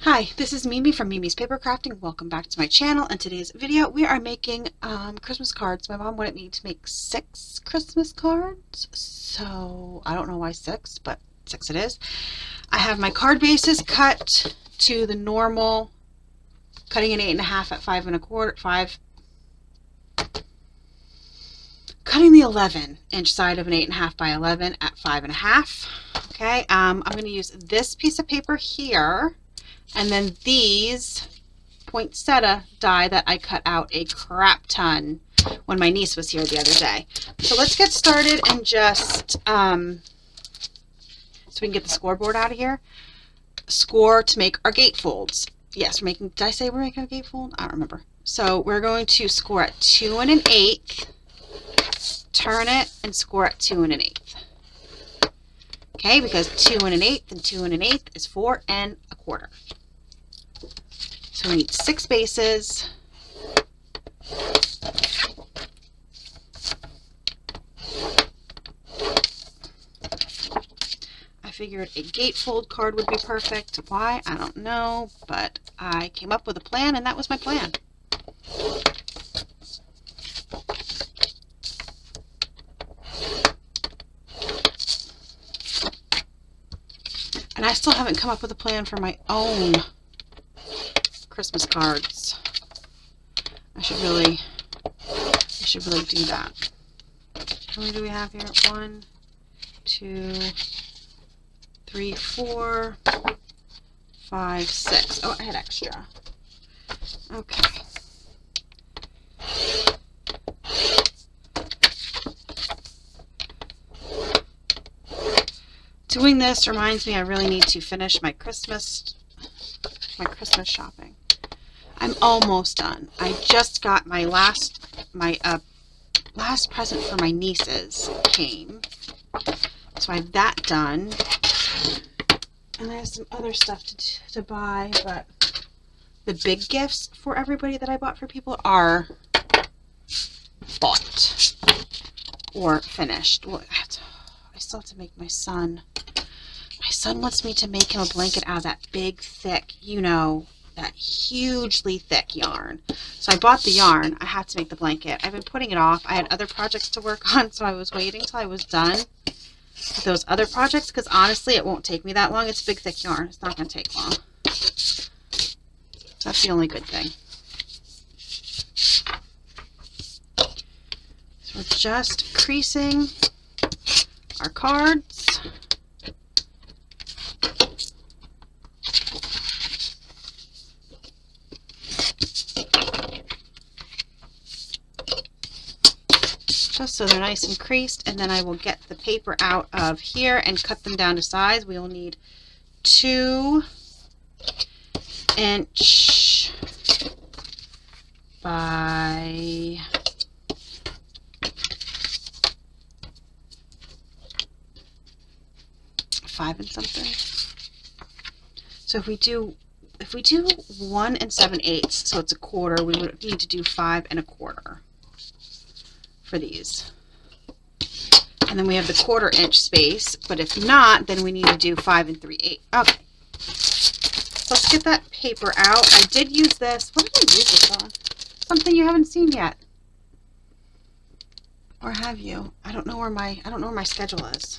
Hi, this is Mimi from Mimi's Paper Crafting. Welcome back to my channel. In today's video, we are making Christmas cards. My mom wanted me to make 6 Christmas cards, so I don't know why 6, but 6 it is. I have my card bases cut to the normal, cutting an 8.5 at 5 1/4, 5. Cutting the 11-inch side of an 8.5 by 11 at 5 1/2. Okay, I'm going to use this piece of paper here. And then these poinsettia die that I cut out a crap ton when my niece was here the other day. So let's get started and just, so we can get the scoreboard out of here. Score to make our gatefolds. Yes, we're making, did I say we're making a gatefold? I don't remember. So we're going to score at 2 1/8, turn it, and score at 2 1/8. Okay, because 2 1/8 and 2 1/8 is 4 1/4. So we need 6 bases. I figured a gatefold card would be perfect. Why? I don't know, but I came up with a plan, and that was my plan. And I still haven't come up with a plan for my own Christmas cards. I should really do that. How many do we have here? 1, 2, 3, 4, 5, 6. Oh, I had extra. Okay. Doing this reminds me I really need to finish my Christmas shopping. I'm almost done. I just got my last present for my nieces came. So I have that done. And I have some other stuff to buy, but the big gifts for everybody that I bought for people are bought or finished. Well, I still have to make my son. My son wants me to make him a blanket out of that big, thick, you know, that hugely thick yarn. So I bought the yarn. I had to make the blanket. I've been putting it off. I had other projects to work on, so I was waiting till I was done with those other projects, because honestly, it won't take me that long. It's big, thick yarn. It's not going to take long. So that's the only good thing. So we're just creasing our cards. Just so they're nice and creased, and then I will get the paper out of here and cut them down to size. We will need 2-inch by 5 and something. So if we do 1 7/8, so it's 1/4, we would need to do 5 1/4 for these. And then we have the 1/4 inch space, but if not, then we need to do 5 3/8. Okay. So let's get that paper out. I did use this. What did I use this on? Something you haven't seen yet. Or have you? I don't know where my schedule is.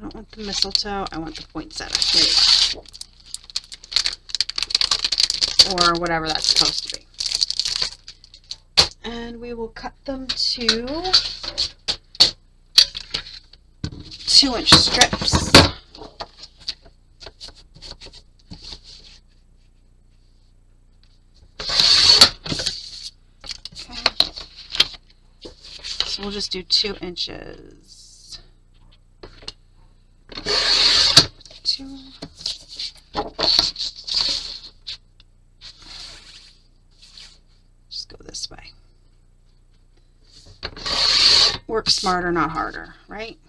I don't want the mistletoe, I want the poinsettia. There you go. Or whatever that's supposed to be. And we will cut them to 2-inch strips. Okay. So we'll just do 2 inches. Just go this way. Work smarter, not harder, right?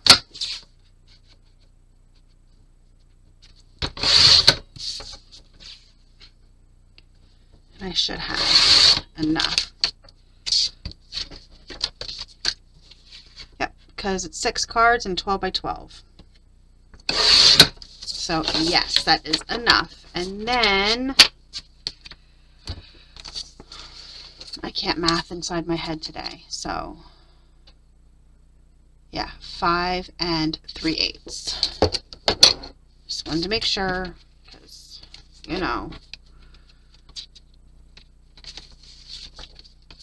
And I should have enough. because it's 6 cards and 12 by 12. So yes, that is enough. And then I can't math inside my head today, so yeah, 5 3/8. Just wanted to make sure, because, you know.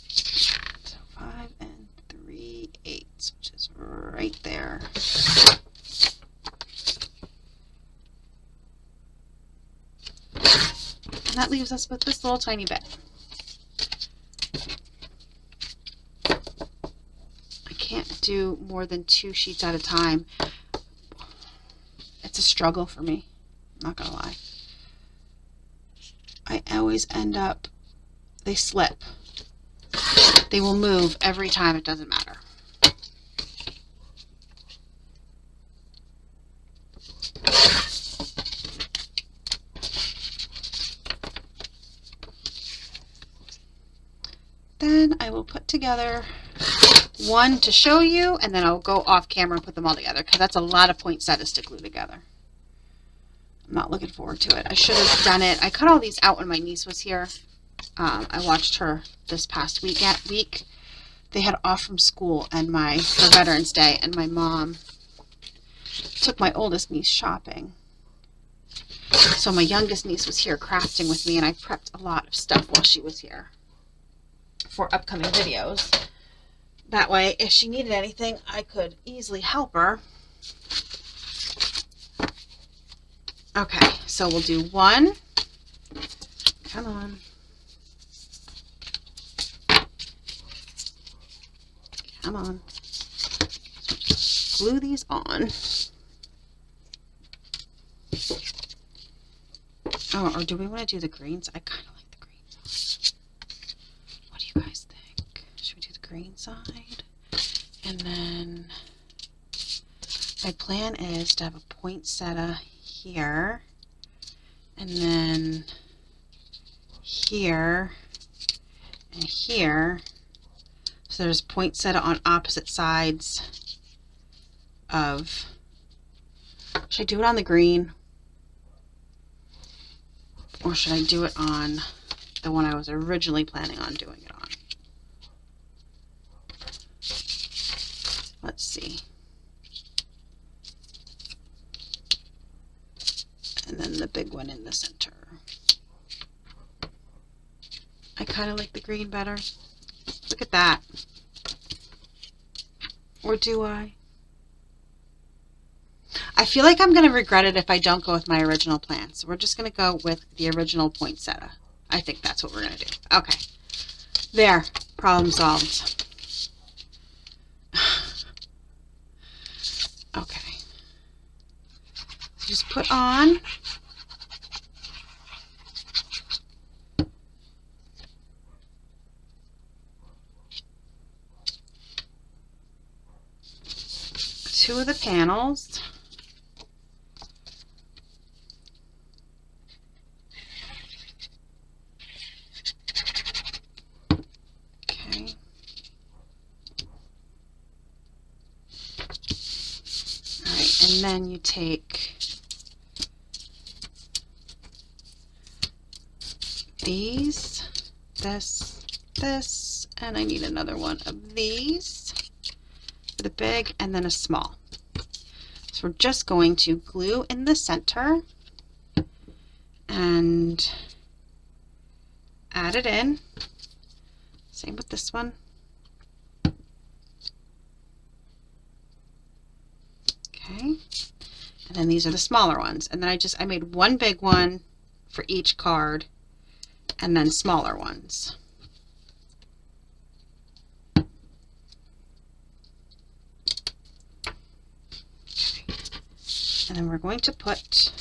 So 5 3/8, which is right there. And that leaves us with this little tiny bit. I can't do more than 2 sheets at a time. It's a struggle for me, I'm not gonna lie. I always end up, they slip. They will move every time, it doesn't matter. Then I will put together one to show you, and then I'll go off camera and put them all together, because that's a lot of poinsettias to glue together. I'm not looking forward to it. I should have done it. I cut all these out when my niece was here. I watched her this past week. They had off from school and for Veterans Day, and my mom took my oldest niece shopping. So my youngest niece was here crafting with me, and I prepped a lot of stuff while she was here for upcoming videos. That way, if she needed anything, I could easily help her. Okay, so we'll do one. Come on. Come on. Glue these on. Oh, or do we want to do the greens? I kind of like the greens. What do you guys think? Should we do the green side? And then my plan is to have a poinsettia here, and then here and here. So there's poinsettia on opposite sides of, should I do it on the green? Or should I do it on the one I was originally planning on doing it on? Let's see. And then the big one in the center. I kind of like the green better. Look at that. Or do I? I feel like I'm going to regret it if I don't go with my original plan. So we're just going to go with the original poinsettia. I think that's what we're going to do. Okay. There. Problem solved. Okay. Just put on two of the panels. Okay. All right, and then you take these, this, and I need another one of these for the big, and then a small. So we're just going to glue in the center and add it in. Same with this one. Okay. And then these are the smaller ones. And then I made one big one for each card and then smaller ones. Okay. And then we're going to put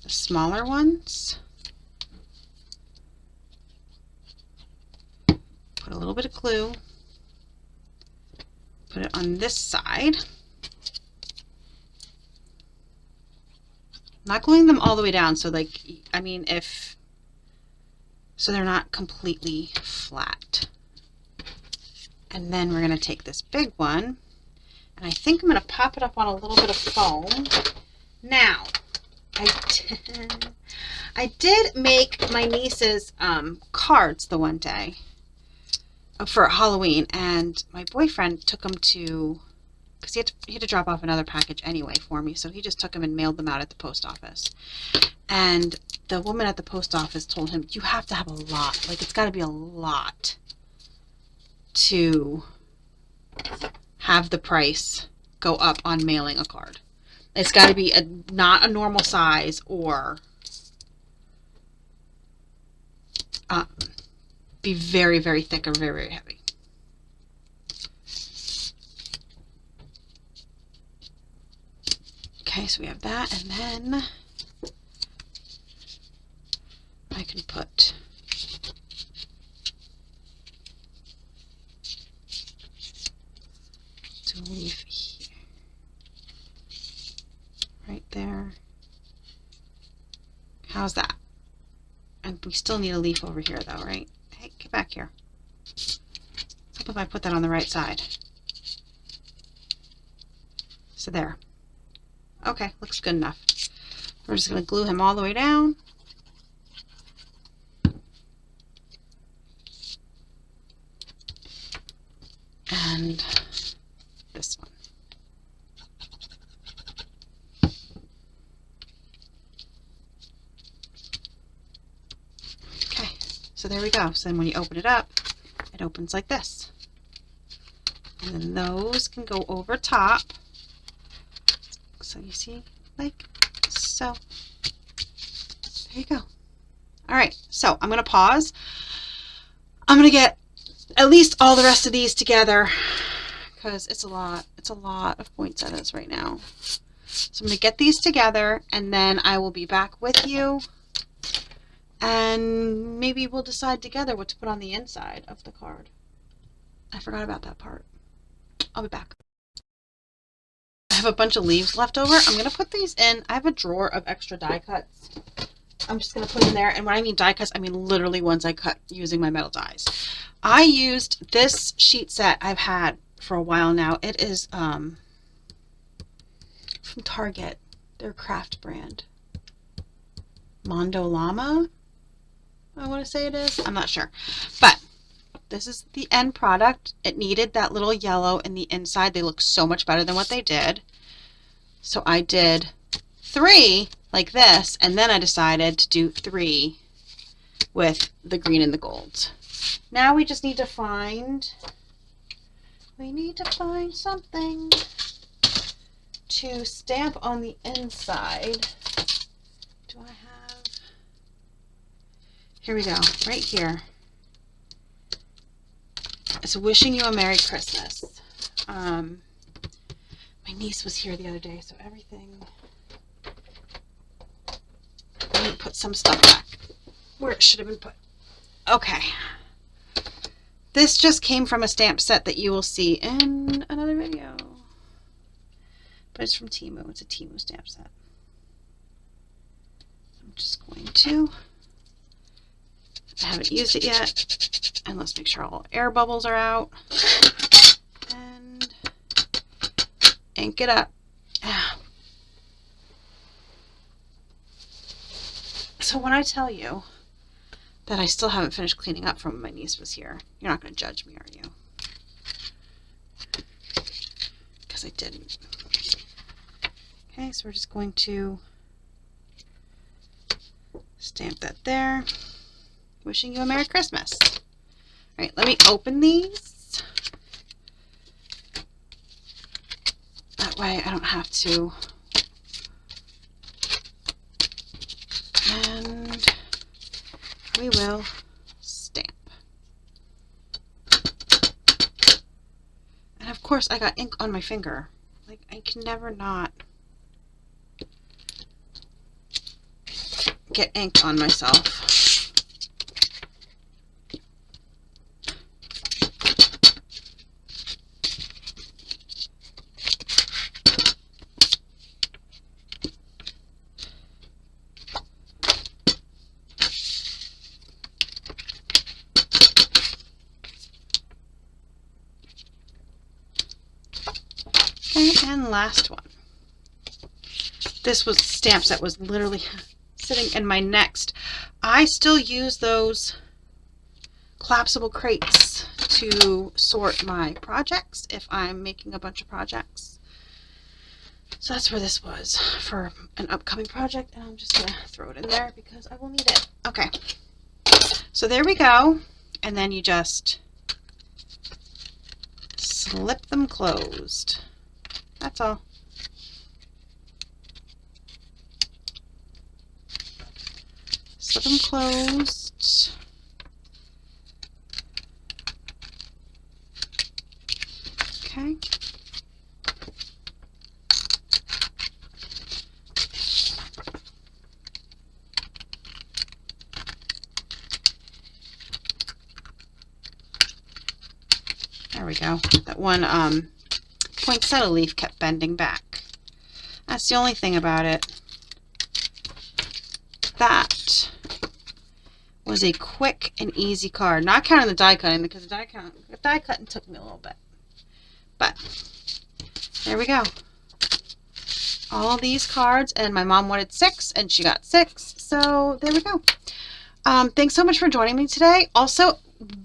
the smaller ones. Put a little bit of glue. Put it on this side. Not gluing them all the way down, so like, I mean, so they're not completely flat. And then we're going to take this big one, and I think I'm going to pop it up on a little bit of foam. Now, I did make my niece's cards the one day for Halloween, and my boyfriend took them to, because he had to drop off another package anyway for me, so he just took them and mailed them out at the post office. And the woman at the post office told him, you have to have a lot. Like, it's got to be a lot to have the price go up on mailing a card. It's got to be not a normal size, or be very, very thick or very, very heavy. Okay, so we have that, and then I can put a leaf here, right there. How's that? And we still need a leaf over here though, right? Hey, get back here. Hope if I put that on the right side. So there. Okay, looks good enough. We're just going to glue him all the way down. And this one. Okay, so there we go. So then when you open it up, it opens like this. And then those can go over top. So you see, like so. There you go. All right, so I'm going to pause. I'm going to get at least all the rest of these together because it's a lot. It's a lot of poinsettias right now. So I'm going to get these together, and then I will be back with you, and maybe we'll decide together what to put on the inside of the card. I forgot about that part. I'll be back. I have a bunch of leaves left over. I'm going to put these in. I have a drawer of extra die cuts. I'm just going to put in there. And when I mean die cuts, I mean literally ones I cut using my metal dies. I used this sheet set I've had for a while now. It is from Target. Their craft brand. Mondo Llama, I want to say it is. I'm not sure. But this is the end product. It needed that little yellow in the inside. They look so much better than what they did. So I did 3 like this, and then I decided to do 3 with the green and the gold. Now we just need to find, something to stamp on the inside. Do I have, here we go, right here. It's wishing you a Merry Christmas. My niece was here the other day, so everything, I'm going to put some stuff back where it should have been put. Okay. This just came from a stamp set that you will see in another video. But it's from Temu. It's a Temu stamp set. I'm just going to, I haven't used it yet. And let's make sure all air bubbles are out. And ink it up. So when I tell you that I still haven't finished cleaning up from when my niece was here, you're not going to judge me, are you? Because I didn't. Okay, so we're just going to stamp that there. Wishing you a Merry Christmas. All right, let me open these. That way I don't have to. And we will stamp. And of course I got ink on my finger. Like, I can never not get ink on myself. Okay, and last one. This was a stamp set was literally sitting in my next. I still use those collapsible crates to sort my projects if I'm making a bunch of projects. So that's where this was for an upcoming project, and I'm just going to throw it in there because I will need it. Okay, so there we go, and then you just slip them closed. That's all. Slip them closed. Okay. There we go. That one poinsettia leaf kept bending back. That's the only thing about it. That was a quick and easy card. Not counting the die cutting, because the die cutting took me a little bit. But there we go. All these cards, and my mom wanted 6 and she got 6. So there we go. Thanks so much for joining me today. Also,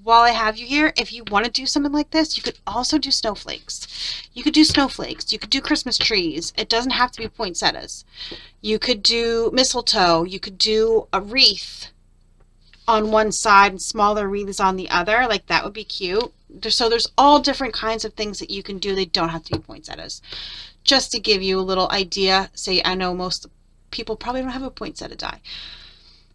while I have you here, if you want to do something like this, you could also do snowflakes. You could do snowflakes. You could do Christmas trees. It doesn't have to be poinsettias. You could do mistletoe. You could do a wreath on one side and smaller wreaths on the other. Like, that would be cute. So there's all different kinds of things that you can do. They don't have to be poinsettias. Just to give you a little idea. Say, I know most people probably don't have a poinsettia die.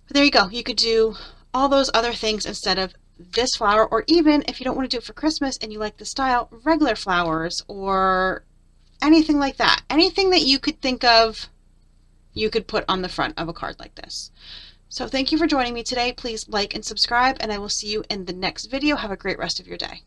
But there you go. You could do all those other things instead of this flower, or even if you don't want to do it for Christmas and you like the style, regular flowers or anything like that. Anything that you could think of, you could put on the front of a card like this. So thank you for joining me today. Please like and subscribe, and I will see you in the next video. Have a great rest of your day.